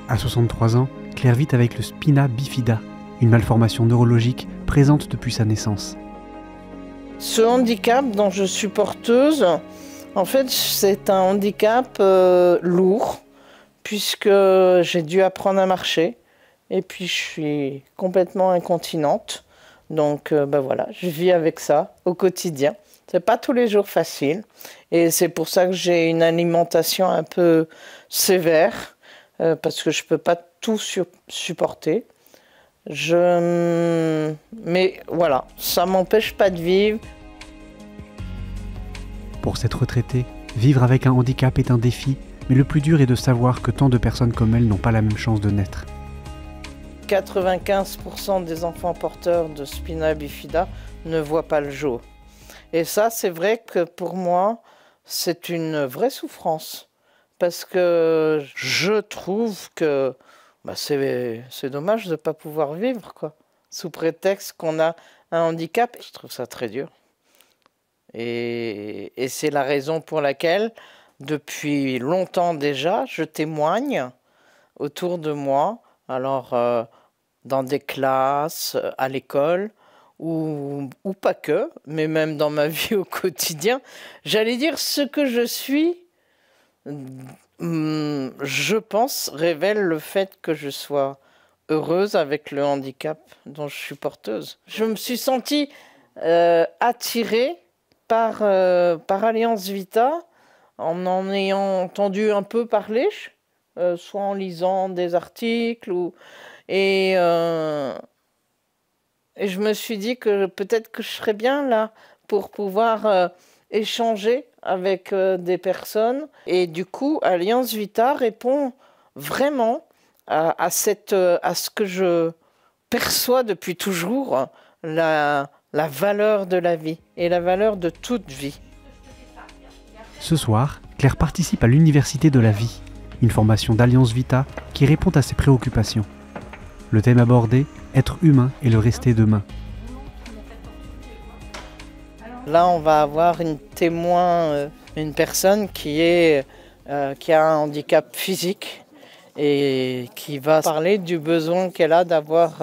À 63 ans, Claire vit avec le spina bifida, une malformation neurologique présente depuis sa naissance. Ce handicap dont je suis porteuse, en fait, c'est un handicap lourd, puisque j'ai dû apprendre à marcher, et puis je suis complètement incontinente. Donc voilà, je vis avec ça au quotidien. C'est pas tous les jours facile, et c'est pour ça que j'ai une alimentation un peu sévère, parce que je peux pas tout supporter. Mais voilà, ça m'empêche pas de vivre. Pour cette retraitée, vivre avec un handicap est un défi, mais le plus dur est de savoir que tant de personnes comme elle n'ont pas la même chance de naître. 95% des enfants porteurs de spina bifida ne voient pas le jour. Et ça, c'est vrai que pour moi, c'est une vraie souffrance. Parce que je trouve que c'est dommage de ne pas pouvoir vivre, quoi, sous prétexte qu'on a un handicap. Je trouve ça très dur. Et c'est la raison pour laquelle, depuis longtemps déjà, je témoigne autour de moi, alors dans des classes, à l'école, ou pas que, mais même dans ma vie au quotidien. J'allais dire, ce que je suis, je pense, révèle le fait que je sois heureuse avec le handicap dont je suis porteuse. Je me suis sentie attirée par Alliance Vita, en ayant entendu un peu parler, soit en lisant des articles, et je me suis dit que peut-être que je serais bien là pour pouvoir échanger avec des personnes. Et du coup, Alliance Vita répond vraiment à ce que je perçois depuis toujours, la valeur de la vie et la valeur de toute vie. Ce soir, Claire participe à l'Université de la vie, une formation d'Alliance Vita qui répond à ses préoccupations. Le thème abordé, être humain et le rester demain. Là, on va avoir une témoin, une personne qui a un handicap physique et qui va parler du besoin qu'elle a d'avoir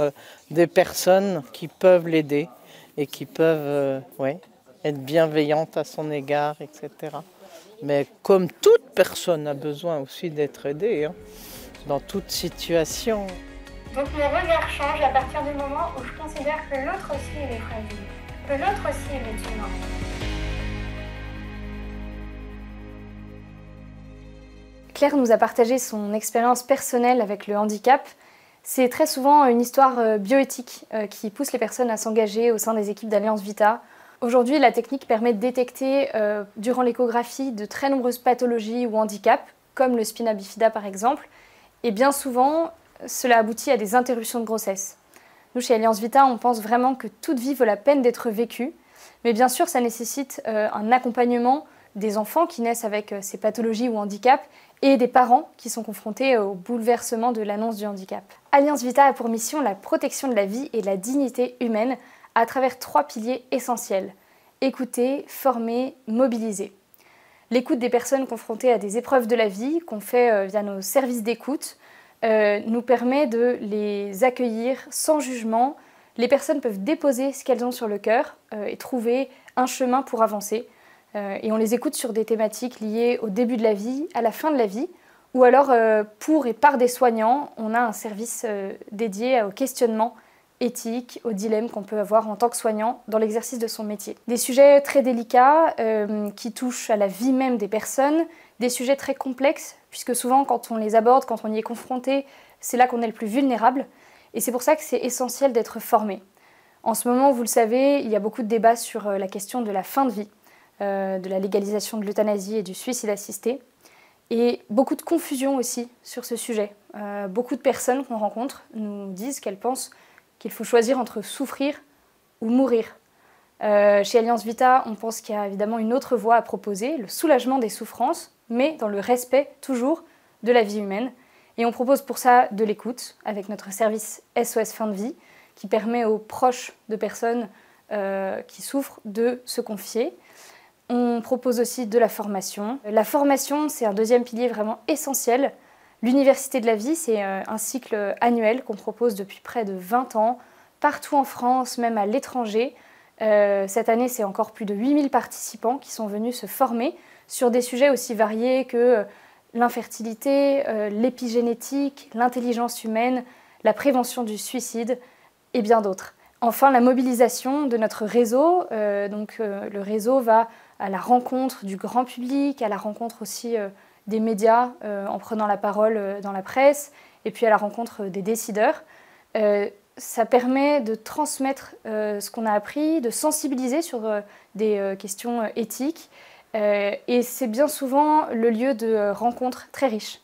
des personnes qui peuvent l'aider et qui peuvent être bienveillantes à son égard, etc. Mais comme toute personne a besoin aussi d'être aidée, hein, dans toute situation. Donc mon regard change à partir du moment où je considère que l'autre aussi il est fragile, que l'autre aussi il est humain. Claire nous a partagé son expérience personnelle avec le handicap. C'est très souvent une histoire bioéthique qui pousse les personnes à s'engager au sein des équipes d'Alliance Vita. Aujourd'hui, la technique permet de détecter durant l'échographie de très nombreuses pathologies ou handicaps, comme le spina bifida par exemple, et bien souvent, cela aboutit à des interruptions de grossesse. Nous, chez Alliance Vita, on pense vraiment que toute vie vaut la peine d'être vécue, mais bien sûr, ça nécessite un accompagnement des enfants qui naissent avec ces pathologies ou handicaps et des parents qui sont confrontés au bouleversement de l'annonce du handicap. Alliance Vita a pour mission la protection de la vie et de la dignité humaine à travers 3 piliers essentiels: écouter, former, mobiliser. L'écoute des personnes confrontées à des épreuves de la vie qu'on fait via nos services d'écoute nous permet de les accueillir sans jugement. Les personnes peuvent déposer ce qu'elles ont sur le cœur et trouver un chemin pour avancer. Et on les écoute sur des thématiques liées au début de la vie, à la fin de la vie, ou alors pour et par des soignants, on a un service dédié au questionnement éthique, aux dilemmes qu'on peut avoir en tant que soignant dans l'exercice de son métier. Des sujets très délicats qui touchent à la vie même des personnes, des sujets très complexes, puisque souvent quand on les aborde, quand on y est confronté, c'est là qu'on est le plus vulnérable. Et c'est pour ça que c'est essentiel d'être formé. En ce moment, vous le savez, il y a beaucoup de débats sur la question de la fin de vie, de la légalisation de l'euthanasie et du suicide assisté. Et beaucoup de confusion aussi sur ce sujet. Beaucoup de personnes qu'on rencontre nous disent qu'elles pensent qu'il faut choisir entre souffrir ou mourir. Chez Alliance Vita, on pense qu'il y a évidemment une autre voie à proposer, le soulagement des souffrances, mais dans le respect toujours de la vie humaine. Et on propose pour ça de l'écoute avec notre service SOS Fin de Vie qui permet aux proches de personnes qui souffrent de se confier. On propose aussi de la formation. La formation, c'est un deuxième pilier vraiment essentiel. L'Université de la vie, c'est un cycle annuel qu'on propose depuis près de 20 ans, partout en France, même à l'étranger. Cette année, c'est encore plus de 8000 participants qui sont venus se former sur des sujets aussi variés que l'infertilité, l'épigénétique, l'intelligence humaine, la prévention du suicide et bien d'autres. Enfin, la mobilisation de notre réseau. Le réseau va à la rencontre du grand public, à la rencontre aussi des médias en prenant la parole dans la presse et puis à la rencontre des décideurs. Ça permet de transmettre ce qu'on a appris, de sensibiliser sur des questions éthiques et c'est bien souvent le lieu de rencontres très riches.